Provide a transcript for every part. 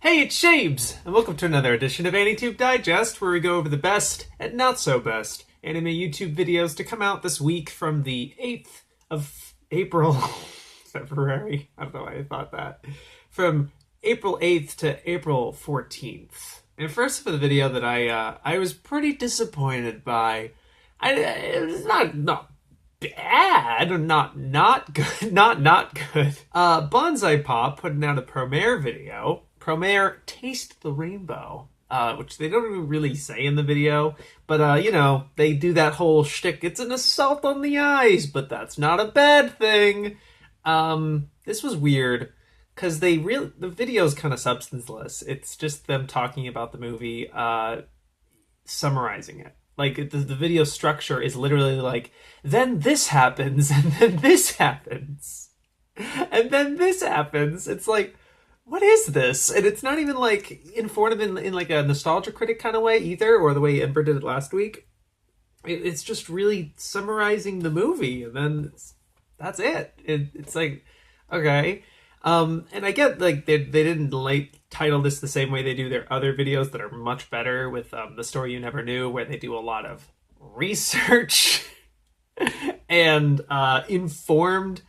Hey, it's Shabes, and welcome to another edition of AniTube Digest, where we go over the best and not so best anime YouTube videos to come out this week from the 8th of April, February, I don't know why I thought that, from April 8th to April 14th. And first for the video that I was pretty disappointed by, it was not bad, not good, not good. Bonsai Pop putting out a premiere video. Premiere Taste the Rainbow, which they don't even really say in the video, but you know, they do that whole shtick. It's an assault on the eyes, but that's not a bad thing. This was weird because the video's kind of substanceless. It's just them talking about the movie, summarizing it. Like the video structure is literally like, then this happens, and then this happens, and then this happens. It's like, what is this? And it's not even like informative in like a nostalgia critic kind of way either, or the way Ember did it last week. It's just really summarizing the movie, and then that's it. It's like, okay. And I get like they didn't like title this the same way they do their other videos that are much better with The Story You Never Knew, where they do a lot of research and informed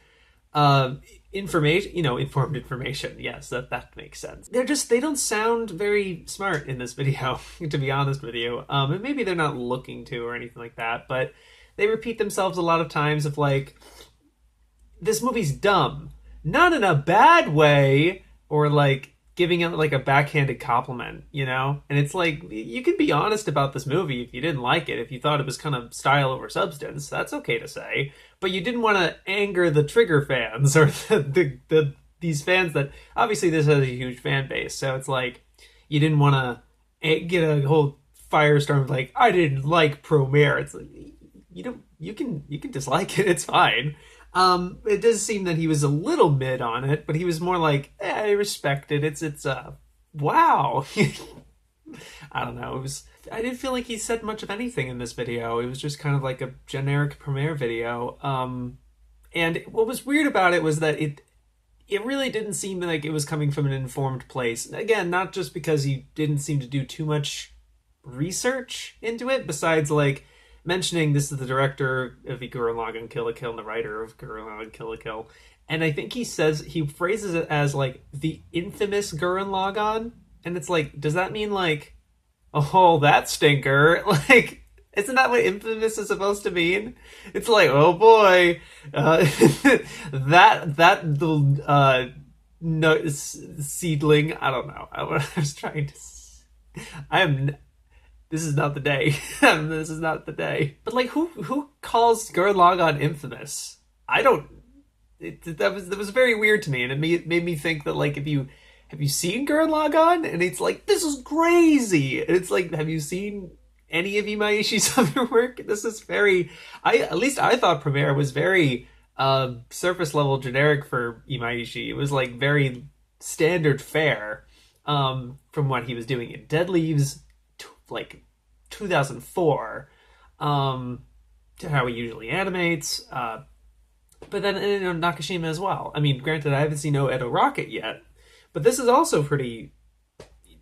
information. Yes, that makes sense. They don't sound very smart in this video, to be honest with you. And maybe they're not looking to or anything like that, but they repeat themselves a lot of times of like, this movie's dumb. Not in a bad way, or like giving it like a backhanded compliment, you know? And it's like, you can be honest about this movie if you didn't like it, if you thought it was kind of style over substance, that's okay to say. But you didn't want to anger the Trigger fans, or these fans that, obviously this has a huge fan base, so it's like, you didn't want to get a whole firestorm of like, I didn't like Promare. It's like, you can dislike it, it's fine. It does seem that he was a little mid on it, but he was more like, I respect it. It's wow. I don't know. I didn't feel like he said much of anything in this video. It was just kind of like a generic premiere video. And what was weird about it was that it really didn't seem like it was coming from an informed place. Again, not just because he didn't seem to do too much research into it, besides like mentioning this is the director of Gurren Lagann Kill la Kill and the writer of Gurren Lagann Kill la Kill. And I think he phrases it as like the infamous Gurren Lagann. And it's like, does that mean like, oh, that stinker? Like, isn't that what infamous is supposed to mean? It's like, oh boy, seedling. I don't know. I was trying to. This is not the day. This is not the day. But like, who calls Gurren Lagann infamous? I don't. That was very weird to me, and it made me think that like, have you seen Gurren Lagann? And it's like, this is crazy. And it's like, have you seen any of Imaishi's other work? This is very. At least I thought Premiere was very surface level generic for Imaishi. It was like very standard fare from what he was doing in Dead Leaves, like 2004, to how he usually animates, but then Nakashima as well. I mean, granted, I haven't seen No Edo Rocket yet, but this is also pretty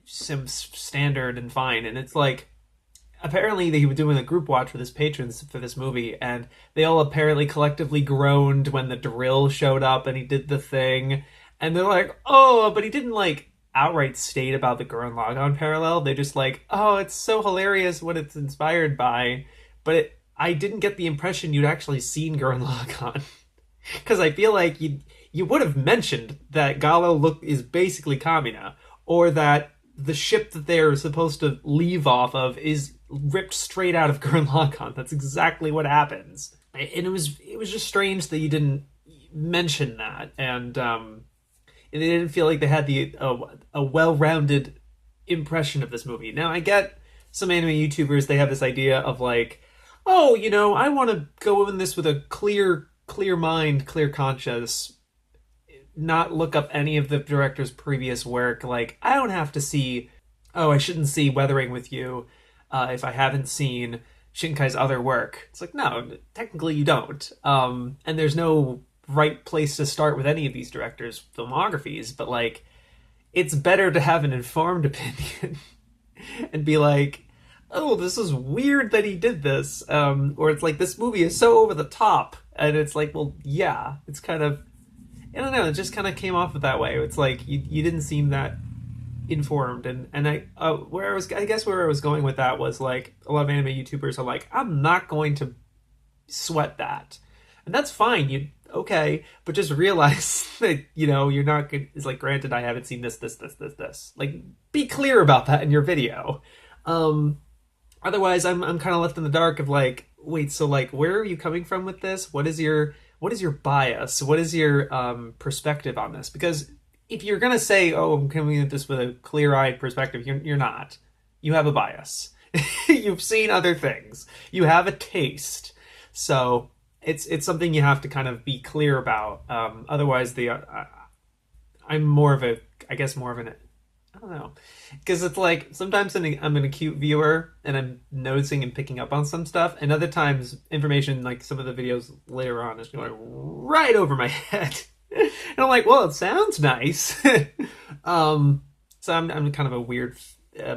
standard and fine. And it's like, apparently he was doing a group watch with his patrons for this movie, and they all apparently collectively groaned when the drill showed up and he did the thing, and they're like, oh, but he didn't like outright state about the Gurren Lagann parallel. They just like, oh, it's so hilarious what it's inspired by, but I didn't get the impression you'd actually seen Gurren Lagann. Because I feel like you would have mentioned that Gallo is basically Kamina, or that the ship that they're supposed to leave off of is ripped straight out of Gurren Lagann. That's exactly what happens. And it was just strange that you didn't mention that, and they didn't feel like they had a well-rounded impression of this movie. Now, I get some anime YouTubers, they have this idea of like, oh, you know, I want to go in this with a clear mind, clear conscience, not look up any of the director's previous work. Like, I don't have to see, I shouldn't see Weathering with You if I haven't seen Shinkai's other work. It's like, no, technically you don't. And there's no right place to start with any of these directors' filmographies, but like, it's better to have an informed opinion and be like, oh, this is weird that he did this. Or it's like, this movie is so over the top. And it's like, well, yeah, it's kind of, I don't know, it just kind of came off that way. It's like, you didn't seem that informed. And I guess where I was going with that was like, a lot of anime YouTubers are like, I'm not going to sweat that. And that's fine. Okay, but just realize that, you're not good. It's like, granted, I haven't seen this. Like, be clear about that in your video. Otherwise, I'm kind of left in the dark of like, wait, so like, where are you coming from with this? What is your bias? What is your perspective on this? Because if you're gonna say, oh, I'm coming at this with a clear-eyed perspective, you're not. You have a bias. You've seen other things. You have a taste. So it's something you have to kind of be clear about. Otherwise, I'm more of an, I don't know, because it's like sometimes I'm an acute viewer and I'm noticing and picking up on some stuff, and other times information, like some of the videos later on, is going right over my head, and I'm like, well, it sounds nice. So I'm kind of a weird,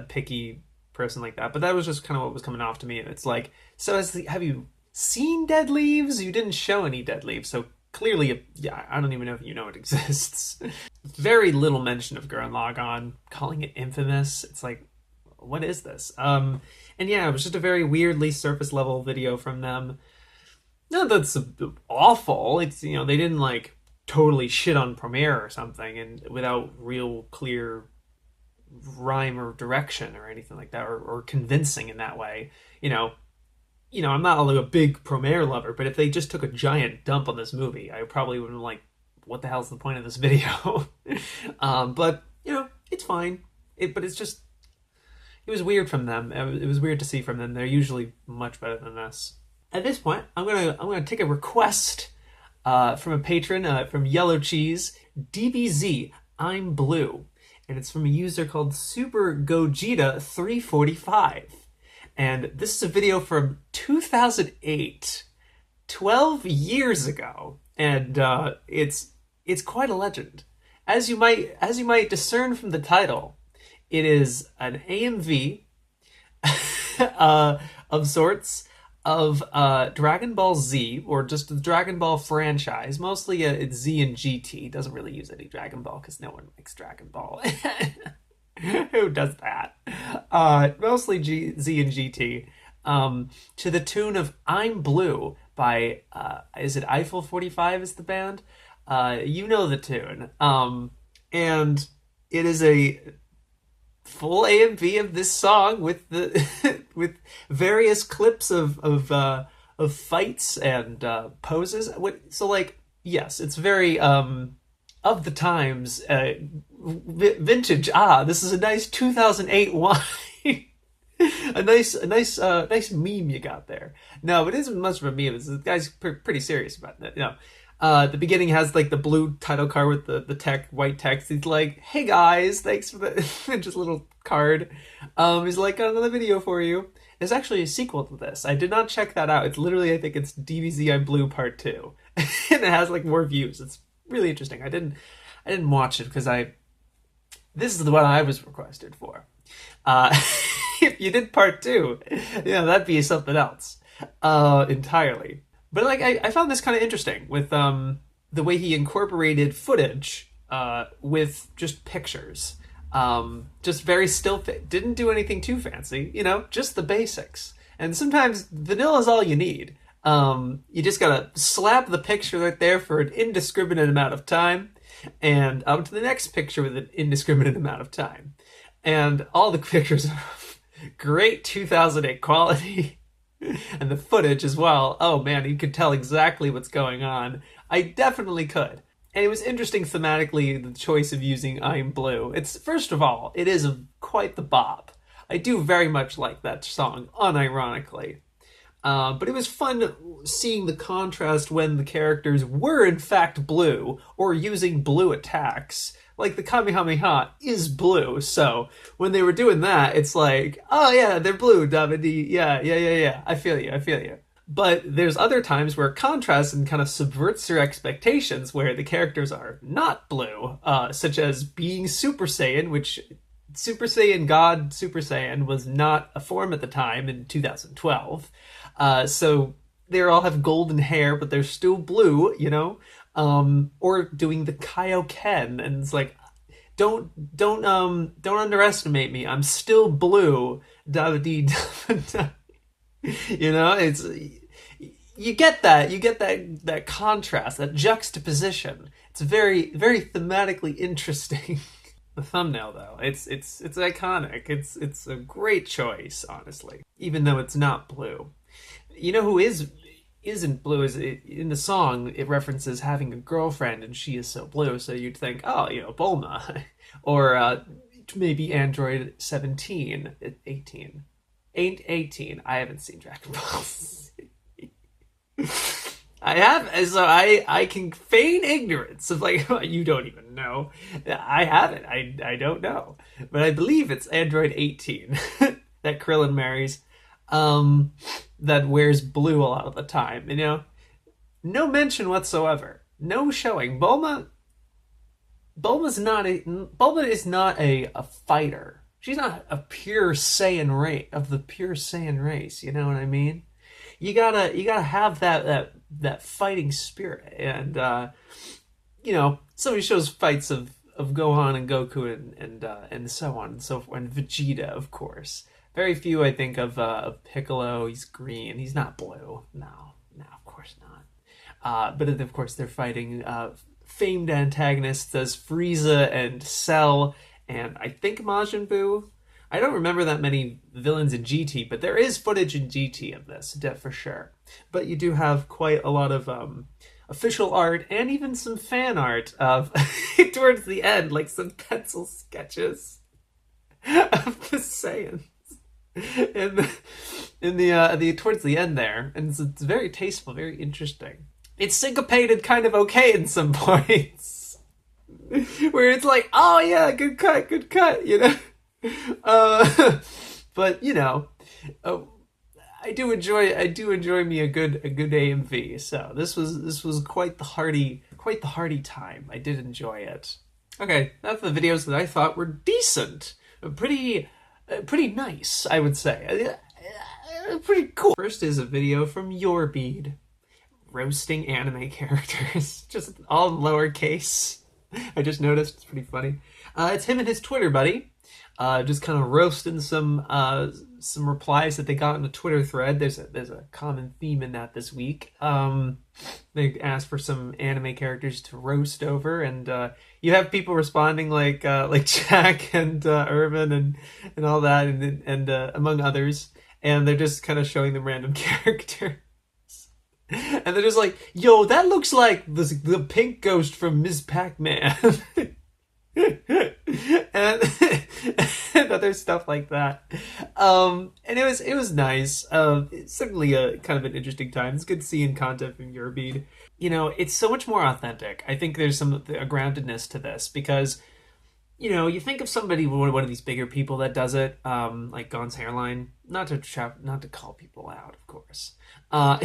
picky person like that. But that was just kind of what was coming off to me. And it's like, so have you seen Dead Leaves? You didn't show any Dead Leaves, so clearly, yeah, I don't even know if you know it exists. Very little mention of Gurren Lagann, calling it infamous. It's like, what is this? And yeah, it was just a very weirdly surface level video from them. Not that's awful. It's, they didn't like totally shit on Premiere or something, and without real clear rhyme or direction or anything like that, or convincing in that way. I'm not like a big Premiere lover, but if they just took a giant dump on this movie, I probably would have been like, what the hell's the point of this video? But, it's fine. But it's just, it was weird from them. It was weird to see from them. They're usually much better than this. At this point, I'm gonna take a request from a patron, from Yellow Cheese, DBZ, I'm Blue. And it's from a user called Super Gogeta 345. And this is a video from 2008, 12 years ago, and it's quite a legend. As you might discern from the title, it is an AMV of sorts of Dragon Ball Z, or just the Dragon Ball franchise. Mostly it's Z and GT. Doesn't really use any Dragon Ball because no one likes Dragon Ball. Who does that? Mostly Z and GT. To the tune of I'm Blue by, is it Eiffel 45 is the band? You know the tune. And it is a full AMV of this song with with various clips of fights and poses. So like, yes, it's very of the times, vintage. This is a nice 2008 wine. a nice meme you got there. No, it isn't much of a meme. The guy's pretty serious about it. The beginning has like the blue title card with the white text. He's like, "Hey guys, thanks for the," just a little card. He's like, "Got another video for you." There's actually a sequel to this. I did not check that out. It's literally, I think it's DBZ I'm Blue Part 2, and it has like more views. It's really interesting. I didn't watch it because this is the one I was requested for. If you did Part 2, that'd be something else entirely. But like, I found this kind of interesting with the way he incorporated footage with just pictures. Just very still, didn't do anything too fancy, just the basics. And sometimes vanilla is all you need. You just gotta slap the picture right there for an indiscriminate amount of time, and up to the next picture with an indiscriminate amount of time. And all the pictures are great 2008 quality. And the footage as well. Oh man, you could tell exactly what's going on. I definitely could. And it was interesting thematically, the choice of using I'm Blue. First of all, it is quite the bop. I do very much like that song, unironically. But it was fun seeing the contrast when the characters were in fact blue, or using blue attacks. Like the Kamehameha is blue, so when they were doing that, it's like, oh yeah, they're blue, Davide. Yeah. I feel you. But there's other times where it contrasts and kind of subverts your expectations, where the characters are not blue, such as being Super Saiyan, which Super Saiyan God Super Saiyan was not a form at the time in 2012. So they all have golden hair, but they're still blue, you know? Or doing the Kaioken, and it's like, don't underestimate me. I'm still blue. Da-da-dee, da-da-da. You know, it's, you get that contrast, that juxtaposition. It's very, very thematically interesting. The thumbnail, though, it's iconic. It's a great choice, honestly, even though it's not blue. You know who isn't blue is in the song. It references having a girlfriend, and she is so blue. So you'd think, oh, you know, Bulma, or maybe Android 17, 18. Ain't 18. I haven't seen Dragon Ball. I have, so I can feign ignorance of, like, you don't even know. I haven't. I don't know, but I believe it's Android 18 that Krillin marries. That wears blue a lot of the time. You know, no mention whatsoever. No showing. Bulma is not a fighter. She's not a pure Saiyan race of the pure Saiyan race. You know what I mean? You gotta have that fighting spirit, and you know, somebody shows fights of Gohan and Goku and so on and so forth, and Vegeta, of course. Very few, I think, of Piccolo. He's green. He's not blue. No, of course not. But of course, they're fighting famed antagonists as Frieza and Cell, and I think Majin Buu. I don't remember that many villains in GT, but there is footage in GT of this, for sure. But you do have quite a lot of official art and even some fan art of towards the end, like some pencil sketches of the Saiyans in the towards the end there, and it's very tasteful, very interesting. It's syncopated, kind of okay in some points, where it's like, oh yeah, good cut, you know. But you know, I do enjoy me a good AMV. So this was quite the hearty time. I did enjoy it. Okay, that's the videos that I thought were decent, pretty nice, I would say. Pretty cool. First is a video from YourBeed, roasting anime characters, just all lowercase. I just noticed, it's pretty funny. It's him and his Twitter buddy. Just kind of roasting some replies that they got in the Twitter thread. There's a common theme in that this week. They asked for some anime characters to roast over, and you have people responding like Jack and Irvin and all that, and among others, and they're just kind of showing them random characters. And they're just like, yo, that looks like the pink ghost from Ms. Pac-Man. and other stuff like that. And it was nice. It's certainly a kind of an interesting time. It's good seeing content from YourBeed. You know, it's so much more authentic. I think there's a groundedness to this, because, you know, you think of somebody, one of these bigger people that does it, like Gon's Hairline, not to call people out, of course. But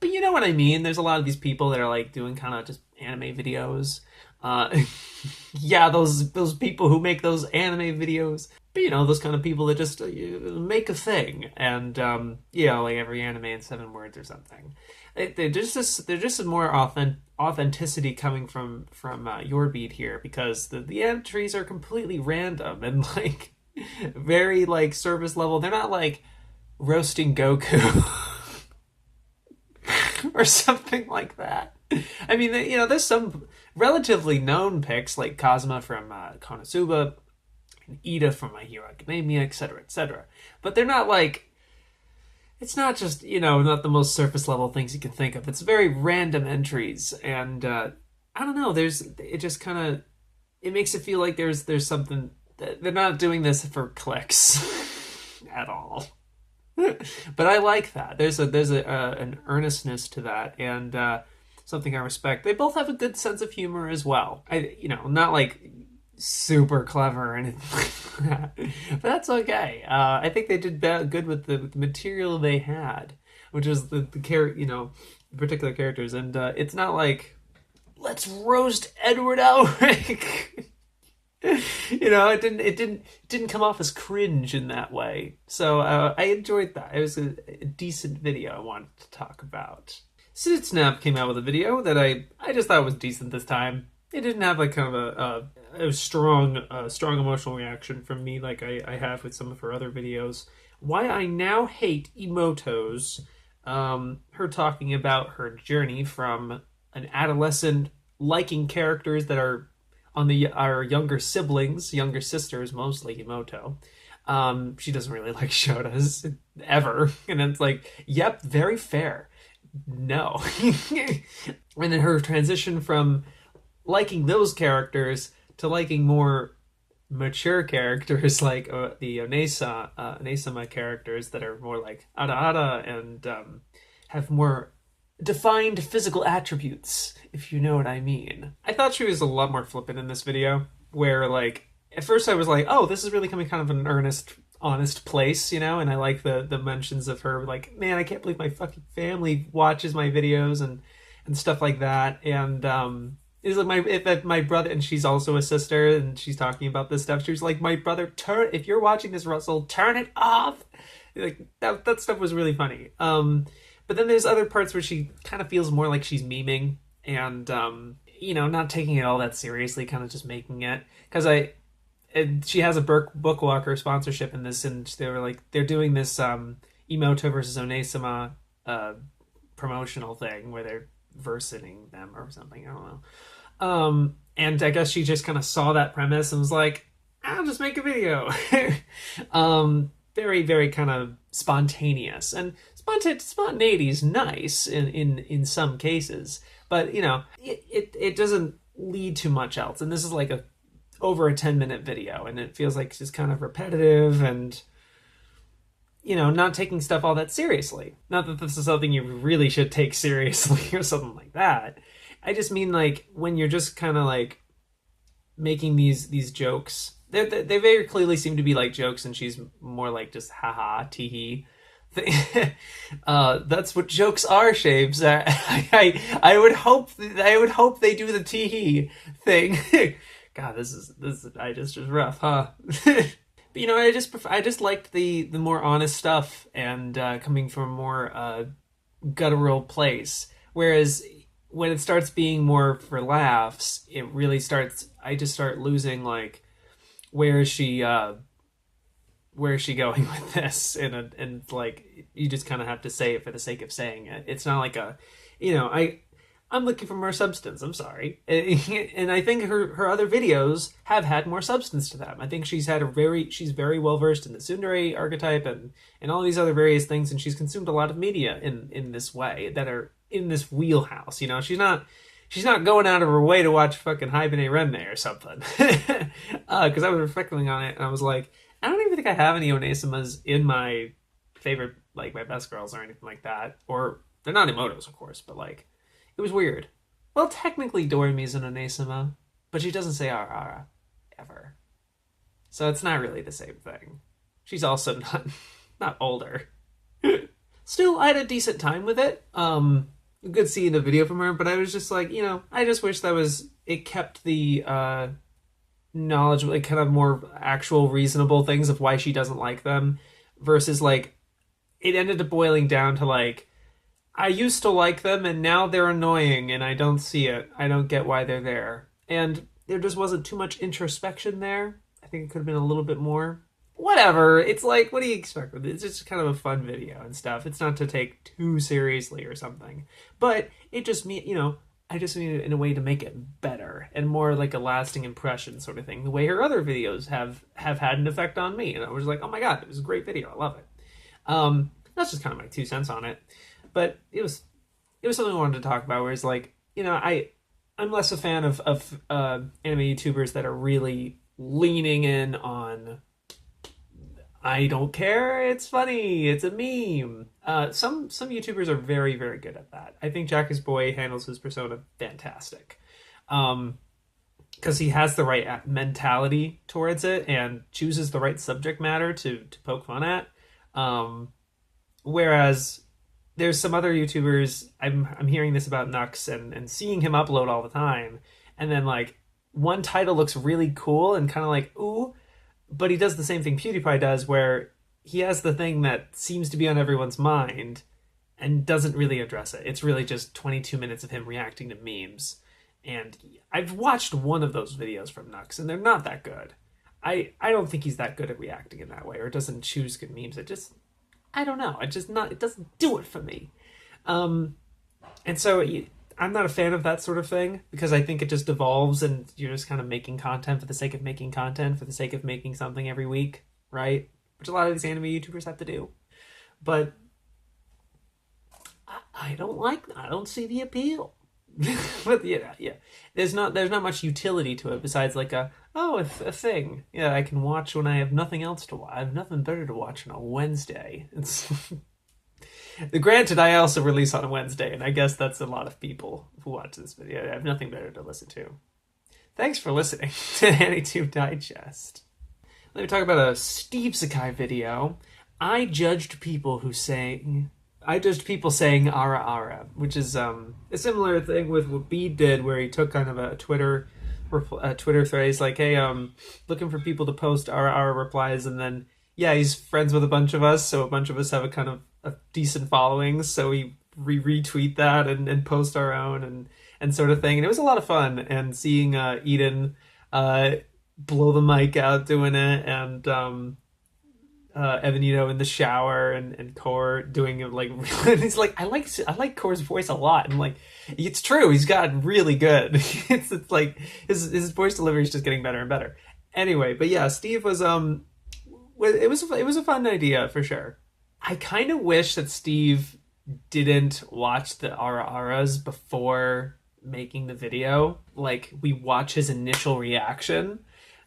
you know what I mean? There's a lot of these people that are like doing kind of just anime videos. Yeah, those people who make those anime videos. But you know, those kind of people that just make a thing, and you know, like every anime in 7 words or something. There's just some more authenticity coming from YourBeed here, because the entries are completely random and like very like surface level. They're not like roasting Goku or something like that. I mean, you know, there's some relatively known picks like Kazuma from Konosuba and Ida from My Hero Academia, etc., etc. But they're not like, it's not just, you know, not the most surface level things you can think of. It's very random entries, and I don't know. It just kind of, it makes it feel like there's something. They're not doing this for clicks at all. But I like that. There's an earnestness to that, and something I respect. They both have a good sense of humor as well. You know, not like super clever or anything like that, but that's okay. I think they did good with the material they had, which is the particular characters, and it's not like let's roast Edward Elric. It didn't come off as cringe in that way. So I enjoyed that. It was a decent video I wanted to talk about. Sydsnap came out with a video that I just thought was decent this time. It didn't have like kind of a strong emotional reaction from me like I have with some of her other videos. Why I now hate emotos. Her talking about her journey from an adolescent liking characters that are on our younger siblings, younger sisters, mostly Emoto. She doesn't really like Shotas ever. And it's like, yep, very fair. No. And then her transition from liking those characters to liking more mature characters like the Onesama characters that are more like Ada and have more defined physical attributes, if you know what I mean. I thought she was a lot more flippant in this video, where like at first I was like, oh, this is really coming kind of an earnest, honest place, and I like the mentions of her like, man, I can't believe my fucking family watches my videos and stuff like that. And it's like my brother, and she's also a sister, and she's talking about this stuff. She was like, my brother, if you're watching this, Russell, turn it off. Like that stuff was really funny. But then there's other parts where she kind of feels more like she's memeing and, not taking it all that seriously, kind of just making it. Because she has a Bookwalker sponsorship in this, and they're doing this Emoto versus Onesama promotional thing where they're versing them or something. I don't know. And I guess she just kind of saw that premise and was like, I'll just make a video. Very, very kind of spontaneous. And spontaneity is nice in some cases, but it doesn't lead to much else. And this is like over a 10-minute video, and it feels like it's just kind of repetitive and not taking stuff all that seriously. Not that this is something you really should take seriously or something like that. I just mean like when you're just kind of like making these jokes. They very clearly seem to be like jokes, and she's more like just haha teehee. That's what jokes are, Shaves. I would hope they do the teehee thing. God, this is just rough, huh? But I just liked the more honest stuff and coming from a more guttural place. Whereas when it starts being more for laughs, I just start losing like, where is she going with this? And like, you just kind of have to say it for the sake of saying it. It's not like I'm looking for more substance. I'm sorry. And I think her other videos have had more substance to them. I think she's very well versed in the tsundere archetype and all these other various things. And she's consumed a lot of media in this way that are in this wheelhouse. She's not going out of her way to watch fucking Haibane Renmei or something. Because I was reflecting on it, and I was like, I don't even think I have any Onesamas in my favorite, like, my best girls or anything like that. Or, they're not Emotos, of course, but, like, it was weird. Well, technically Doremi's an Onesama, but she doesn't say Ara ever. So it's not really the same thing. She's also not older. Still, I had a decent time with it. Good seeing a video from her, but I was just like, I just wish it kept the knowledge, like kind of more actual reasonable things of why she doesn't like them, versus like it ended up boiling down to like, I used to like them and now they're annoying and I don't see it. I don't get why they're there. And there just wasn't too much introspection there. I think it could have been a little bit more. Whatever. It's like, what do you expect with it? It's just kind of a fun video and stuff. It's not to take too seriously or something. But it just I just need it in a way to make it better and more like a lasting impression sort of thing. The way her other videos have had an effect on me. And I was like, oh my God, it was a great video. I love it. That's just kind of my 2 cents on it. But it was something I wanted to talk about, where it's like, I'm less a fan of anime YouTubers that are really leaning in on, I don't care, it's funny, it's a meme. Some YouTubers are very, very good at that. I think Jackie's Boy handles his persona fantastic. Because he has the right mentality towards it and chooses the right subject matter to poke fun at. Whereas there's some other YouTubers, I'm hearing this about Nux and seeing him upload all the time, and then like one title looks really cool and kind of like ooh, but he does the same thing PewDiePie does, where he has the thing that seems to be on everyone's mind and doesn't really address it. It's really just 22 minutes of him reacting to memes. And I've watched one of those videos from Nux, and they're not that good. I don't think he's that good at reacting in that way, or doesn't choose good memes. I don't know. It doesn't do it for me. And so I'm not a fan of that sort of thing, because I think it just devolves and you're just kind of making content for the sake of making content, for the sake of making something every week, right? Which a lot of these anime YouTubers have to do. But I don't see the appeal. But yeah. There's not much utility to it besides like a thing. Yeah, I can watch when I have nothing else to watch. I have nothing better to watch on a Wednesday. It's granted, I also release on a Wednesday, and I guess that's a lot of people who watch this video. I have nothing better to listen to. Thanks for listening to AniTube Digest. Let me talk about a SteveSekai video. I judged people saying ara ara, which is a similar thing with what Beed did, where he took kind of a Twitter thread. Like, hey, looking for people to post ara ara replies, and then yeah, he's friends with a bunch of us, so a bunch of us have a kind of a decent following, so we retweet that and post our own and sort of thing. And it was a lot of fun, and seeing Eden blow the mic out doing it, and Evanito in the shower, and Core doing it like he's like I like Core's voice a lot, and like it's true, he's gotten really good. it's like his voice delivery is just getting better and better. Anyway, but yeah, Steve was it was a fun idea for sure. I kind of wish that Steve didn't watch the ara aras before making the video. Like, we watch his initial reaction,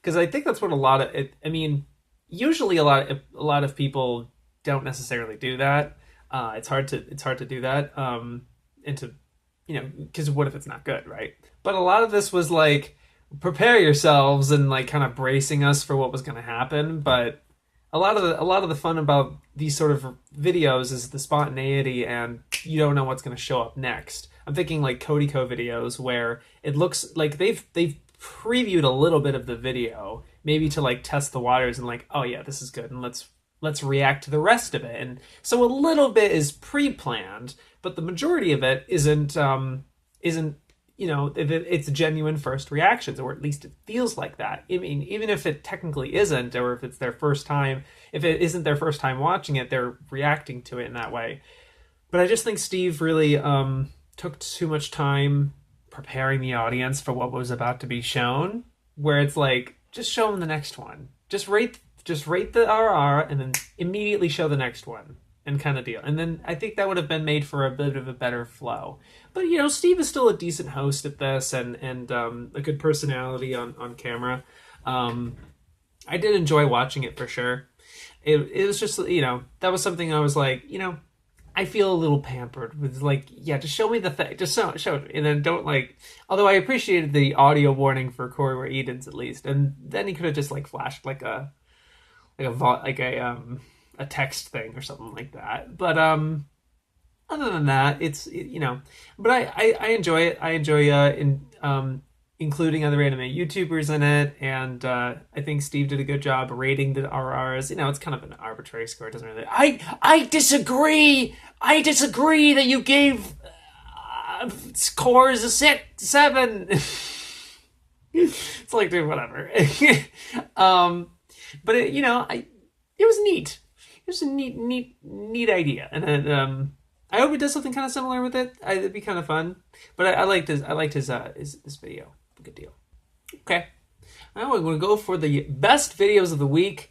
because I think that's what a lot of it. I mean, usually a lot of people don't necessarily do that. It's hard to do that. And to, because what if it's not good, right? But a lot of this was like, prepare yourselves and like kind of bracing us for what was going to happen. But a lot of the fun about these sort of videos is the spontaneity, and you don't know what's going to show up next. I'm thinking like Codico videos, where it looks like they've previewed a little bit of the video, maybe to like test the waters and like, oh yeah, this is good, and let's react to the rest of it. And so a little bit is pre-planned, but the majority of it isn't it's genuine first reactions, or at least it feels like that. I mean, even if it technically isn't, or if it's their first time, if it isn't their first time watching it, they're reacting to it in that way. But I just think Steve really took too much time preparing the audience for what was about to be shown, where it's like, just show them the next one. Just rate the RR and then immediately show the next one, and kind of deal. And then I think that would have been made for a bit of a better flow. But Steve is still a decent host at this, and a good personality on camera. I did enjoy watching it for sure. It was just, that was something I was like, I feel a little pampered with, like, yeah, just show me the thing, just show me, and then don't like. Although I appreciated the audio warning for Corey or Eden's at least, and then he could have just like flashed like a text thing or something like that. But other than that, But I enjoy it. I enjoy including other anime YouTubers in it, and I think Steve did a good job rating the RRs. It's kind of an arbitrary score. It doesn't really. I disagree. I disagree that you gave scores a 6, 7. It's like, dude, whatever. But it was neat. It was a neat idea, and then I hope he does something kind of similar with it. It'd be kind of fun. But I liked his video. Good deal. Okay. Now we're going to go for the best videos of the week.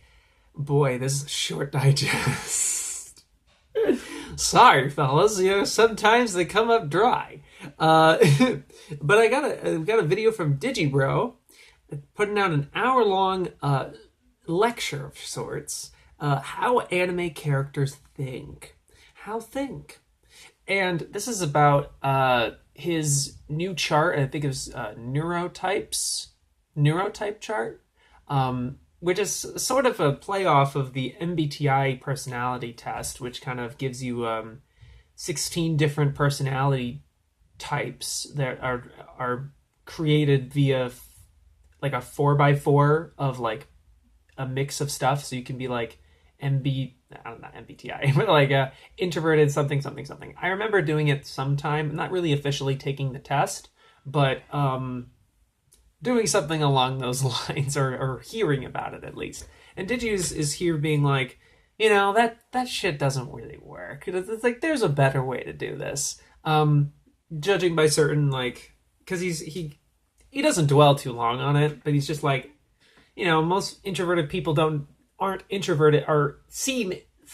Boy, this is a short digest. Sorry, fellas. Sometimes they come up dry. But I got a video from Digibro putting out an hour-long lecture of sorts. How anime characters think. How think. And this is about his new chart. I think it was neurotype chart, which is sort of a play off of the MBTI personality test, which kind of gives you 16 different personality types that are created via like a 4x4 of like a mix of stuff. So you can be like I don't know, MBTI, but like introverted something something something. I remember doing it sometime, not really officially taking the test, but doing something along those lines, or hearing about it at least. And Digi is here being like, that shit doesn't really work. It's like, there's a better way to do this. Judging by certain, like, because he doesn't dwell too long on it, but he's just like, most introverted people aren't introverted, or seem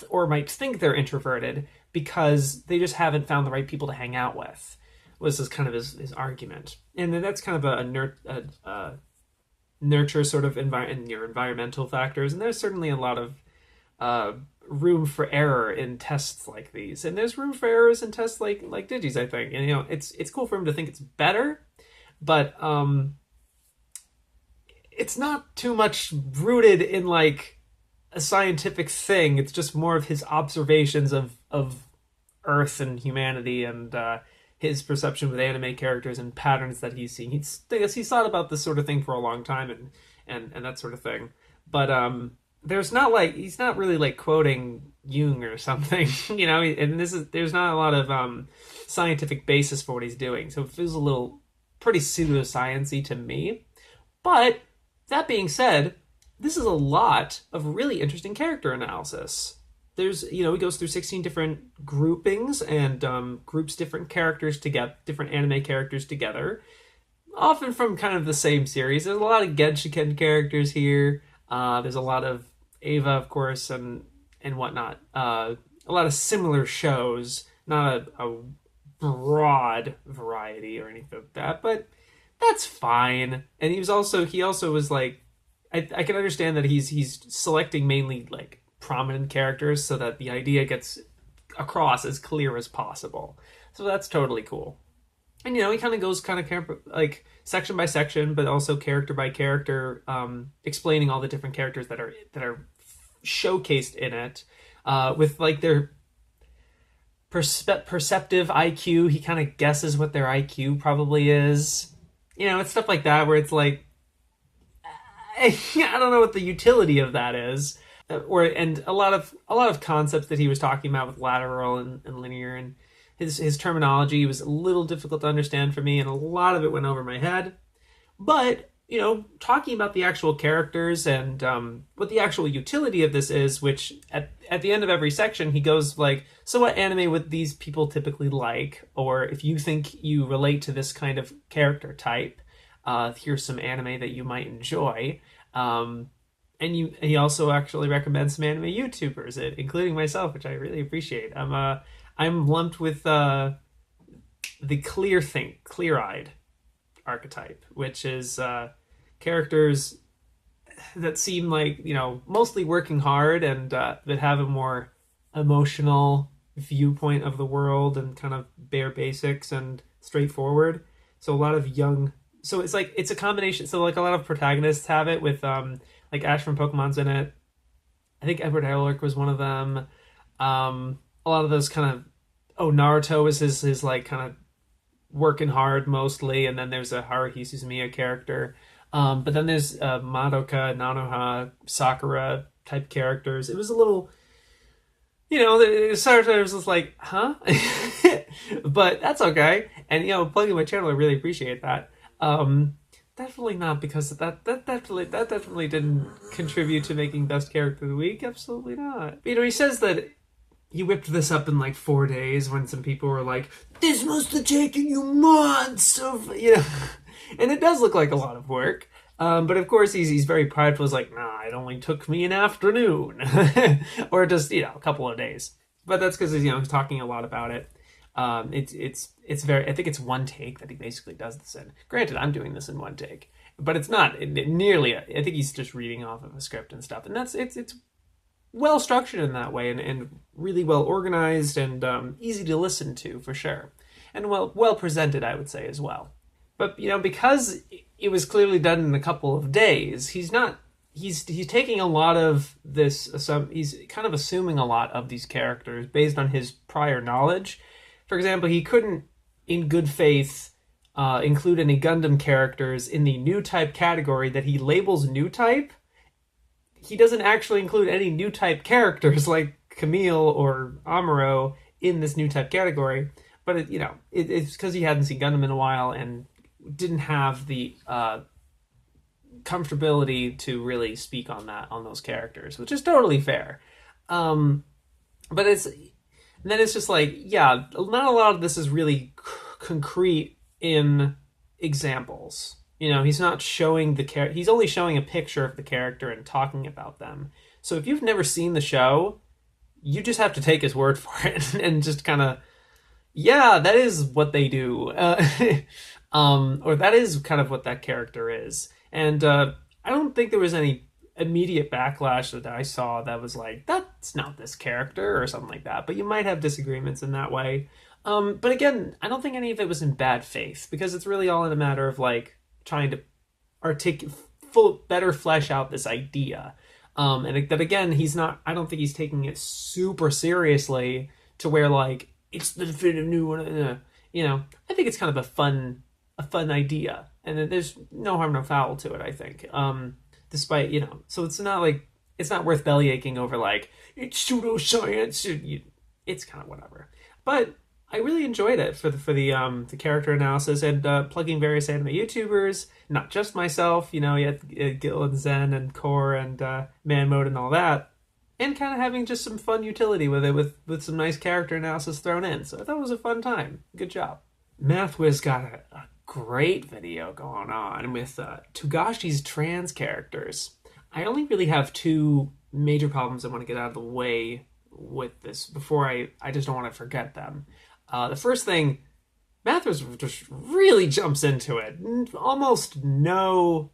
or might think they're introverted because they just haven't found the right people to hang out with, was this kind of his argument. And then that's kind of a nurture sort of in your environmental factors. And there's certainly a lot of room for error in tests like these. And there's room for errors in tests like Digi's, I think. And, it's cool for him to think it's better, but it's not too much rooted in like a scientific thing. It's just more of his observations of Earth and humanity, and his perception with anime characters and patterns that he's seeing. He's thought about this sort of thing for a long time, and that sort of thing. But there's not like, he's not really like quoting Jung or something, and there's not a lot of scientific basis for what he's doing. So it feels a little pretty pseudoscience-y to me. But that being said, this is a lot of really interesting character analysis. There's, he goes through 16 different groupings and groups different characters together, different anime characters together, often from kind of the same series. There's a lot of Genshiken characters here. There's a lot of Eva, of course, and whatnot. A lot of similar shows, not a broad variety or anything like that, but that's fine. And he also was like, I can understand that he's selecting mainly like prominent characters so that the idea gets across as clear as possible. So that's totally cool. And he kind of goes like section by section, but also character by character, explaining all the different characters that are showcased in it, with like their perceptive IQ. He kind of guesses what their IQ probably is. It's stuff like that where it's like, I don't know what the utility of that is, and a lot of concepts that he was talking about with lateral and linear, and his terminology was a little difficult to understand for me, and a lot of it went over my head. But talking about the actual characters and what the actual utility of this is, which at the end of every section he goes like, so what anime would these people typically like, or if you think you relate to this kind of character type, here's some anime that you might enjoy. And he also actually recommends some anime YouTubers, including myself, which I really appreciate. I'm lumped with the clear-eyed archetype, which is characters that seem like, mostly working hard and that have a more emotional viewpoint of the world and kind of bare basics and straightforward. So a lot of young... So it's like, it's a combination. So like a lot of protagonists have it with like Ash from Pokemon's in it. I think Edward Elric was one of them. A lot of those kind of, Naruto is his like kind of working hard mostly. And then there's a Haruhi Suzumiya character. But then there's Madoka, Nanoha, Sakura type characters. It was a little, sometimes was like, huh? But that's okay. And, plugging my channel, I really appreciate that. Definitely not because that definitely didn't contribute to making best character of the week. Absolutely not. He says that he whipped this up in like 4 days when some people were like, this must have taken you months of, and it does look like a lot of work. But of course he's very prideful. He's like, nah, it only took me an afternoon or just, a couple of days. But that's because, he's talking a lot about it. It's very, I think it's one take that he basically does this in. Granted, I'm doing this in one take, but it's not nearly, I think he's just reading off of a script and stuff. And it's well structured in that way and really well organized and easy to listen to for sure. And well presented, I would say as well. But, because it was clearly done in a couple of days, he's taking a lot of this, he's kind of assuming a lot of these characters based on his prior knowledge. for example, he couldn't, in good faith, include any Gundam characters in the new type category that he labels new type. He doesn't actually include any new type characters like Camille or Amuro in this new type category, but it's because he hadn't seen Gundam in a while and didn't have the comfortability to really speak on those characters, which is totally fair. But it's just like, yeah, not a lot of this is really concrete in examples. He's not showing he's only showing a picture of the character and talking about them. So if you've never seen the show, you just have to take his word for it and just kind of, yeah, that is what they do. Or that is kind of what that character is. And I don't think there was any immediate backlash that I saw that was like, that's not this character or something like that. But you might have disagreements in that way. But again, I don't think any of it was in bad faith, because it's really all in a matter of like trying to better flesh out this idea. And that again, I don't think he's taking it super seriously to where like, it's the definitive new one. I think it's kind of a fun idea, and there's no harm, no foul to it, I think. Despite, so it's not worth belly aching over like, it's pseudoscience. It's kind of whatever. But I really enjoyed it for the character analysis and plugging various anime YouTubers, not just myself. You had Gil and Zen and Core and Man Mode and all that, and kind of having just some fun utility with it, with some nice character analysis thrown in. So I thought it was a fun time. Good job. Mathwiz got a great video going on with Togashi's trans characters. I only really have two major problems I want to get out of the way with this before I just don't want to forget them. The first thing, Mathwiz just really jumps into it. Almost no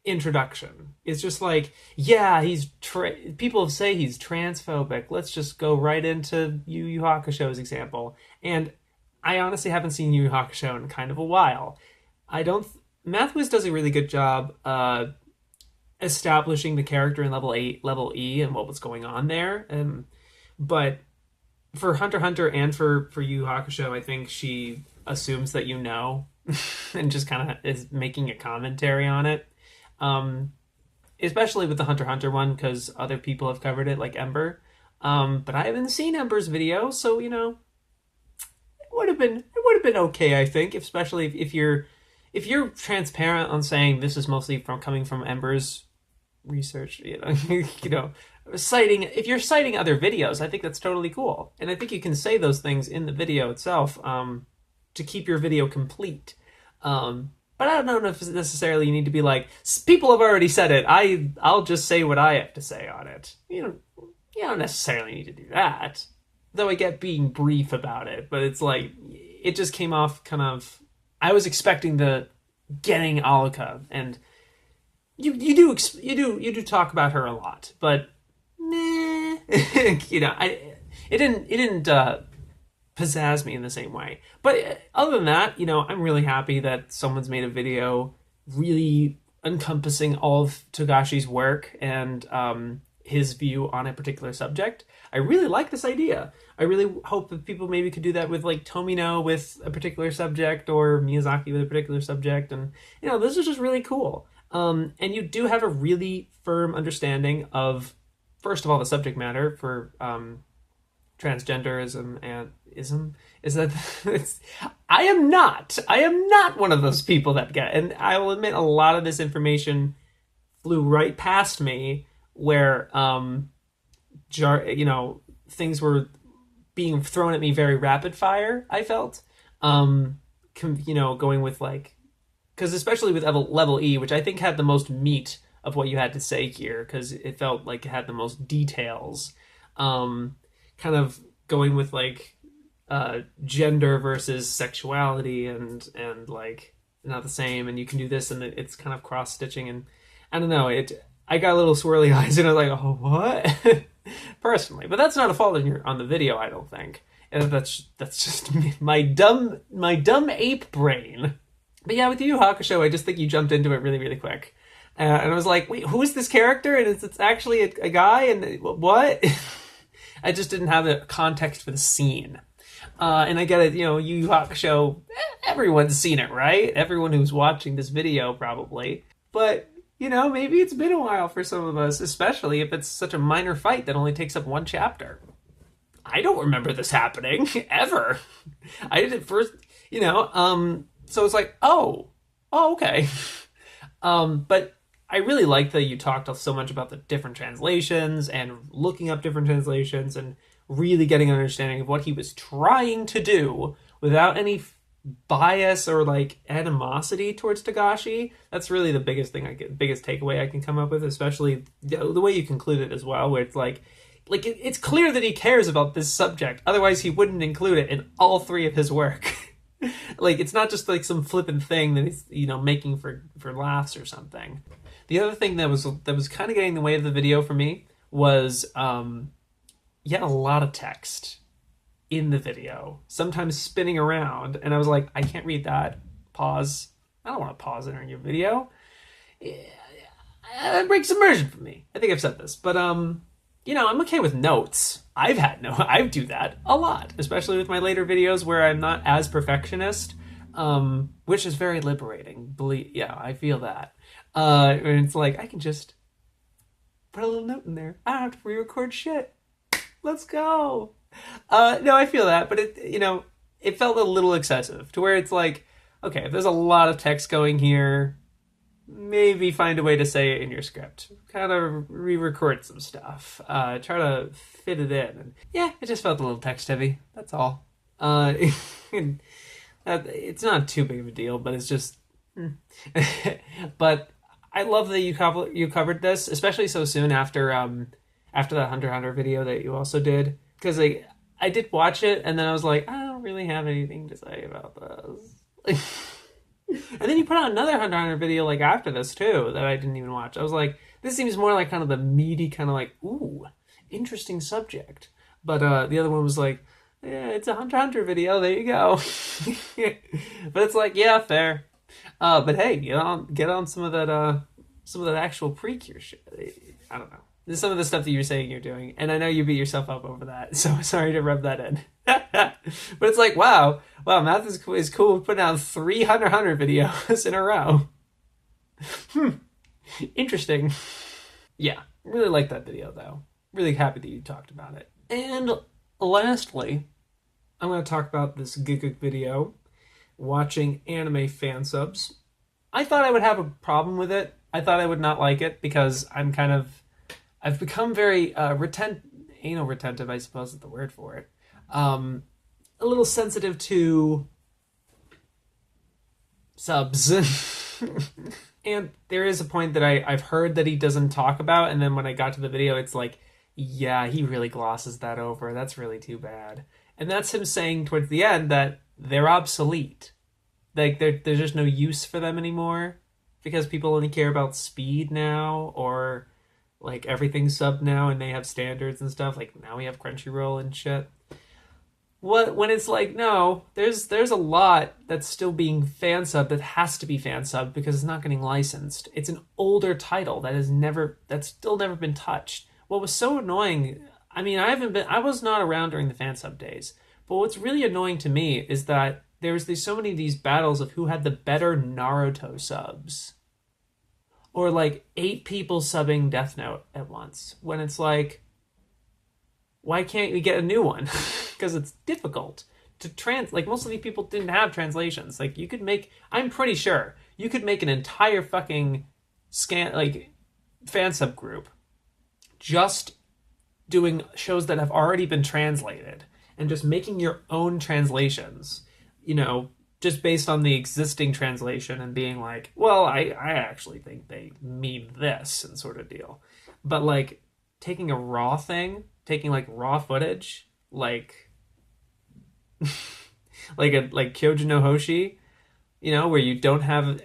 introduction. It's just like, yeah, people say he's transphobic. Let's just go right into Yu Yu Hakusho's example. And I honestly haven't seen Yu Yu Hakusho in kind of a while. Mathwiz does a really good job establishing the character in level E and what was going on there. But for Hunter x Hunter and for Yu Yu Hakusho, I think she assumes that and just kind of is making a commentary on it. Especially with the Hunter x Hunter one, because other people have covered it, like Ember. But I haven't seen Ember's video, so it would have been okay, I think, especially if you're transparent on saying this is mostly coming from Ember's research, if you're citing other videos, I think that's totally cool. And I think you can say those things in the video itself to keep your video complete. But I don't know if necessarily you need to be like, people have already said it, I'll just say what I have to say on it. You don't necessarily need to do that. Though I get being brief about it, but it's like, it just came off kind of, I was expecting the getting Alika, and you do talk about her a lot, but meh, it didn't pizzazz me in the same way. But other than that, I'm really happy that someone's made a video really encompassing all of Togashi's work and his view on a particular subject. I really like this idea. I really hope that people maybe could do that with like Tomino with a particular subject, or Miyazaki with a particular subject. And, this is just really cool. And you do have a really firm understanding of, first of all, the subject matter for transgenderism and ism. Is that I am not one of those people that get, and I will admit a lot of this information flew right past me, where things were being thrown at me very rapid fire, I felt. Going with like, because especially with level E, which I think had the most meat of what you had to say here, because it felt like it had the most details. Kind of going with like gender versus sexuality and like not the same, and you can do this, and it's kind of cross stitching, and I don't know, I got a little swirly eyes, and I was like, oh, what? Personally, but that's not a fault on the video, I don't think. And that's just my dumb ape brain. But yeah, with Yu Yu Hakusho, I just think you jumped into it really, really quick. And I was like, wait, who is this character? And it's actually a guy? And what? I just didn't have the context for the scene. And I get it, you know, Yu Yu Hakusho, everyone's seen it, right? Everyone who's watching this video probably. But, you know, maybe it's been a while for some of us, especially if it's such a minor fight that only takes up one chapter. I don't remember this happening, ever. I did it first, you know, so it's like, oh, okay. But I really like that you talked so much about the different translations and looking up different translations and really getting an understanding of what he was trying to do without any bias or like animosity towards Togashi. That's really the biggest takeaway I can come up with, especially the way you conclude it as well, where it's like it's clear that he cares about this subject. Otherwise, he wouldn't include it in all three of his work. Like, it's not just like some flippant thing that he's, you know, making for laughs or something. The other thing that was kind of getting in the way of the video for me was he had a lot of text in the video, sometimes spinning around, and I was like, I can't read that. Pause. I don't want to pause it in your video. That breaks immersion for me. I think I've said this, but you know, I'm okay with notes. I do that a lot, especially with my later videos where I'm not as perfectionist, which is very liberating. Yeah, I feel that. And it's like, I can just put a little note in there. I don't have to re-record shit. Let's go. No, I feel that, but it felt a little excessive to where it's like, okay, if there's a lot of text going here, maybe find a way to say it in your script. Kind of re-record some stuff. Try to fit it in. And yeah, it just felt a little text heavy. That's all. It's not too big of a deal, but it's just... But I love that you covered this, especially so soon after that Hunter x Hunter video that you also did. Because I did watch it, and then I was like, I don't really have anything to say about this. And then you put out another Hunter x Hunter video like after this too that I didn't even watch. I was like, this seems more like kind of the meaty kind of like, ooh, interesting subject. But the other one was like, yeah, it's a Hunter x Hunter video. There you go. But it's like, yeah, fair. But hey, get on some of that actual pre-cure shit. I don't know. This is some of the stuff that you're saying you're doing, and I know you beat yourself up over that. So sorry to rub that in. But it's like, wow, Math is cool with putting out 3 Hunter x Hunter videos in a row. Interesting. Yeah, really like that video though. Really happy that you talked about it. And lastly, I'm going to talk about this Gigguk video, watching anime fan subs. I thought I would have a problem with it. I thought I would not like it because I've become very anal retentive, I suppose is the word for it. A little sensitive to subs. And there is a point that I've heard that he doesn't talk about, and then when I got to the video, it's like, yeah, he really glosses that over. That's really too bad. And that's him saying towards the end that they're obsolete. Like, there's just no use for them anymore because people only care about speed now, or like everything's sub now and they have standards and stuff. Like now we have Crunchyroll and shit. When it's like, no, there's a lot that's still being fan sub that has to be fan sub because it's not getting licensed. It's an older title that's still never been touched. What was so annoying, I mean, I was not around during the fan sub days, but what's really annoying to me is that there's so many of these battles of who had the better Naruto subs. Or like 8 people subbing Death Note at once. When it's like, why can't we get a new one? Because it's difficult to like most of these people didn't have translations. Like you could I'm pretty sure you could make an entire fucking fan sub group just doing shows that have already been translated and just making your own translations, just based on the existing translation and being like, well, I actually think they mean this and sort of deal. But like taking a raw thing, taking like raw footage, like Kyojin no Hoshi, where you don't have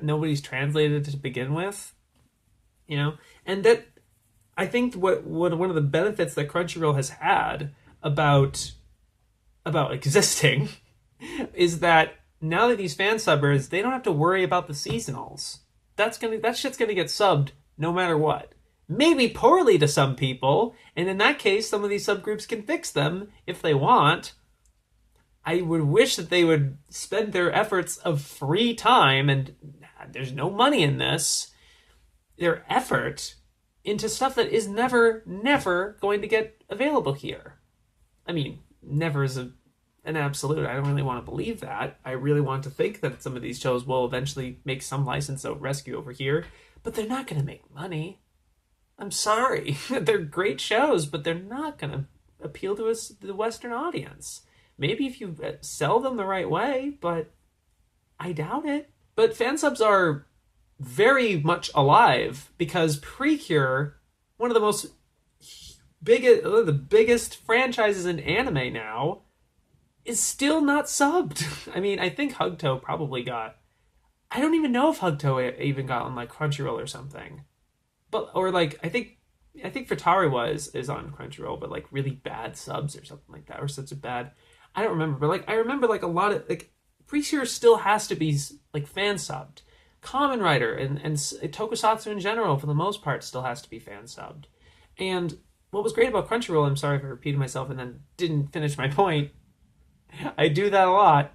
nobody's translated to begin with, and that I think what one of the benefits that Crunchyroll has had about existing is that now that these fan subbers, they don't have to worry about the seasonals. That shit's gonna get subbed no matter what. Maybe poorly to some people, and in that case, some of these subgroups can fix them if they want. I would wish that they would spend their efforts of free time, and there's no money in this, their effort into stuff that is never going to get available here. I mean, never is an absolute. I don't really want to believe that. I really want to think that some of these shows will eventually make some license of rescue over here, but they're not going to make money. I'm sorry. They're great shows, but they're not going to appeal to the Western audience. Maybe if you sell them the right way, but I doubt it. But fan subs are very much alive because Precure, one of the biggest franchises in anime now, is still not subbed. I mean, I think Hugto probably got... I don't even know if Hugto even got on like Crunchyroll or something. But or like I think Futari is on Crunchyroll, but like really bad subs or something like that, or such a bad... I don't remember, but like I remember like a lot of like Precure still has to be like fan subbed. Kamen Rider and Tokusatsu in general, for the most part, still has to be fan subbed. And what was great about Crunchyroll, I'm sorry if I repeated myself and then didn't finish my point. I do that a lot.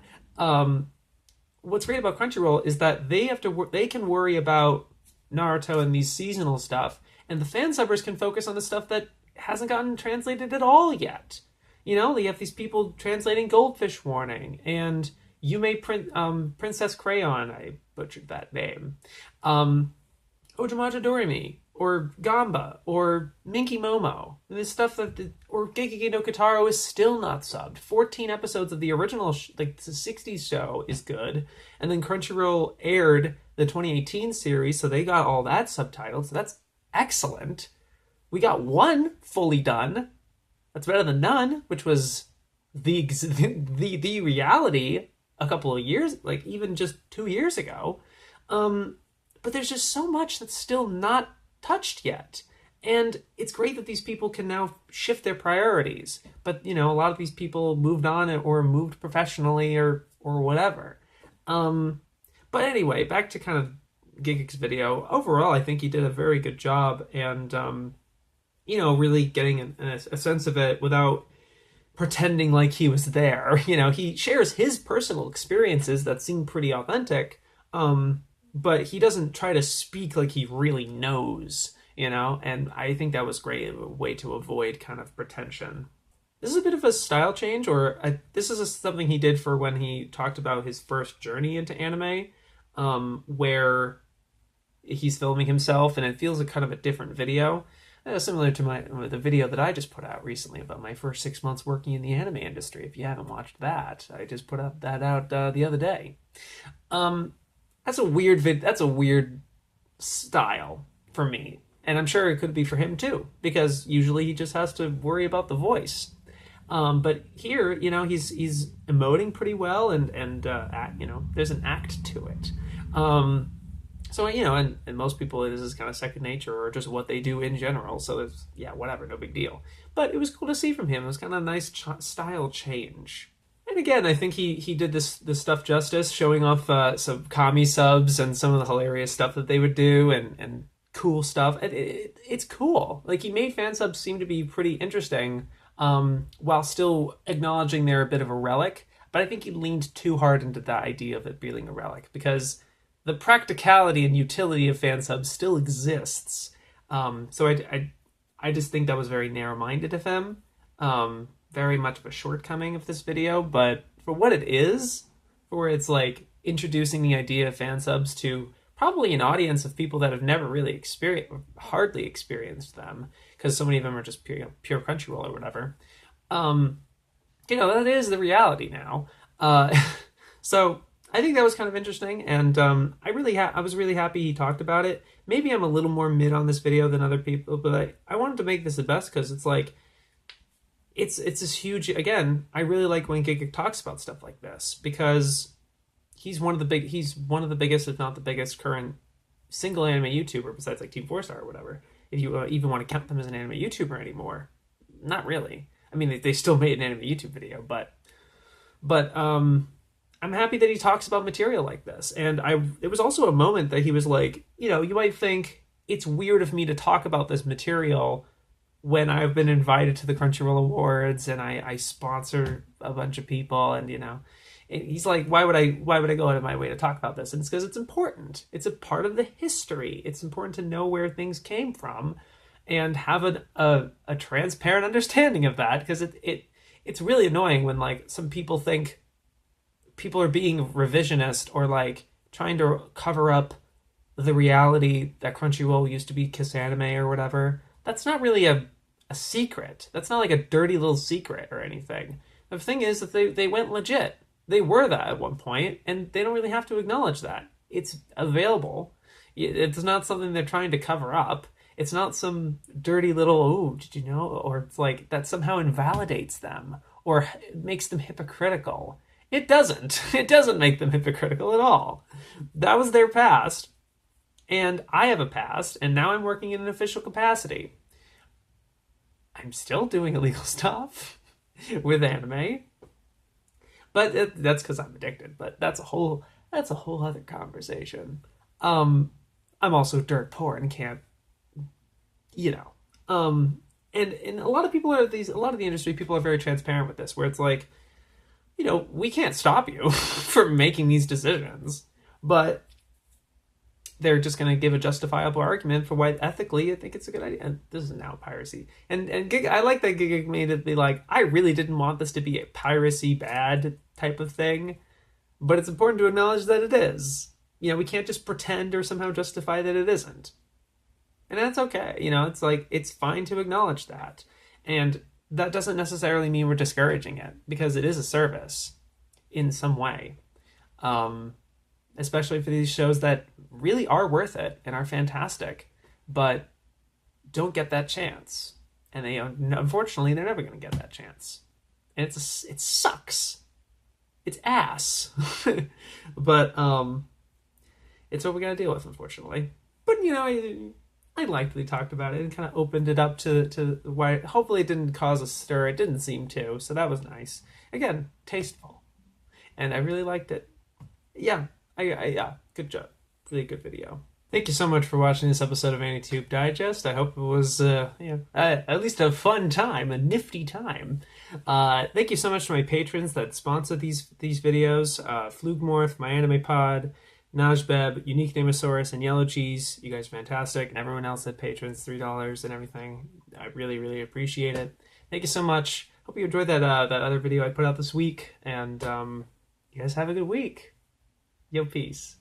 What's great about Crunchyroll is that they can worry about Naruto and these seasonal stuff, and the fan subbers can focus on the stuff that hasn't gotten translated at all yet. You know, they have these people translating Goldfish Warning and Yume Princess Crayon. I butchered that name. Ojamaja Doremi, or Gamba, or Minky Momo. And this stuff or Gegege no Kitaro is still not subbed. 14 episodes of the original, the 60s show is good. And then Crunchyroll aired the 2018 series, so they got all that subtitled. So that's excellent. We got one fully done. That's better than none, which was the reality a couple of years, like even just 2 years ago. But there's just so much that's still not touched yet. And it's great that these people can now shift their priorities. But, you know, a lot of these people moved on or moved professionally or whatever. But anyway, back to kind of Gigguk's video. Overall, I think he did a very good job, and, you know, really getting a sense of it without pretending like he was there. You know, he shares his personal experiences that seem pretty authentic, but he doesn't try to speak like he really knows, you know, and I think that was great, a way to avoid kind of pretension. This is a bit of a style change, or this is something he did for when he talked about his first journey into anime, where he's filming himself, and it feels like kind of a different video. Similar to the video that I just put out recently about my first 6 months working in the anime industry. If you haven't watched that, I just put that out the other day. That's a weird style for me, and I'm sure it could be for him too, because usually he just has to worry about the voice. But here, you know, he's emoting pretty well, and you know, there's an act to it. So, you know, and most people, this is kind of second nature or just what they do in general. So, it's, yeah, whatever, no big deal. But it was cool to see from him. It was kind of a nice style change. And again, I think he did this stuff justice, showing off some Kami subs and some of the hilarious stuff that they would do and cool stuff. It's cool. Like, he made fan subs seem to be pretty interesting, while still acknowledging they're a bit of a relic. But I think he leaned too hard into that idea of it being a relic, because the practicality and utility of fan subs still exists. So I just think that was very narrow-minded of him. Very much of a shortcoming of this video, but for what it is, for it's like introducing the idea of fan subs to probably an audience of people that have never really hardly experienced them, because so many of them are just pure Crunchyroll or whatever. You know, that is the reality now. So I think that was kind of interesting, and I was really happy he talked about it. Maybe I'm a little more mid on this video than other people, but I wanted to make this the best because it's like, it's this huge, again, I really like when Gigguk talks about stuff like this, because he's one of the biggest, if not the biggest, current single anime YouTuber besides like Team 4-Star or whatever, if you even want to count them as an anime YouTuber anymore. Not really. I mean, they still made an anime YouTube video, but I'm happy that he talks about material like this. And there was also a moment that he was like, you know, you might think it's weird of me to talk about this material when I've been invited to the Crunchyroll Awards and I sponsor a bunch of people, and he's like, why would I go out of my way to talk about this? And it's because it's important. It's a part of the history. It's important to know where things came from and have a transparent understanding of that, because it's really annoying when like some people think people are being revisionist or like trying to cover up the reality that Crunchyroll used to be Kiss Anime or whatever. That's not really a secret. That's not like a dirty little secret or anything. The thing is that they went legit. They were that at one point, and they don't really have to acknowledge that. It's available. It's not something they're trying to cover up. It's not some dirty little, oh, did you know? Or it's like that somehow invalidates them or makes them hypocritical. It doesn't. It doesn't make them hypocritical at all. That was their past. And I have a past, and now I'm working in an official capacity. I'm still doing illegal stuff with anime. But that's because I'm addicted. But that's a whole other conversation. I'm also dirt poor and can't, and a lot of people a lot of the industry people are very transparent with this, where it's like, we can't stop you from making these decisions, but they're just going to give a justifiable argument for why ethically I think it's a good idea. And this is now piracy. And I like that Gigguk made it be like, I really didn't want this to be a piracy bad type of thing, but it's important to acknowledge that it is. We can't just pretend or somehow justify that it isn't. And that's okay. It's like, it's fine to acknowledge that. And that doesn't necessarily mean we're discouraging it, because it is a service in some way. Especially for these shows that really are worth it and are fantastic, but don't get that chance. And unfortunately, they're never going to get that chance. And it sucks. It's ass. But it's what we got to deal with, unfortunately. But, I liked that we talked about it and kind of opened it up to why. Hopefully it didn't cause a stir. It didn't seem to, so that was nice. Again, tasteful. And I really liked it. Yeah. Yeah, good job. Really good video. Thank you so much for watching this episode of AniTube Digest. I hope it was, at least a fun time, a nifty time. Thank you so much to my patrons that sponsor these videos. Flugmorph, My Anime Pod, Najbeb, Unique Namosaurus, and Yellow Cheese. You guys are fantastic. And everyone else that patrons, $3 and everything. I really, really appreciate it. Thank you so much. Hope you enjoyed that other video I put out this week. And you guys have a good week. Yo, peace.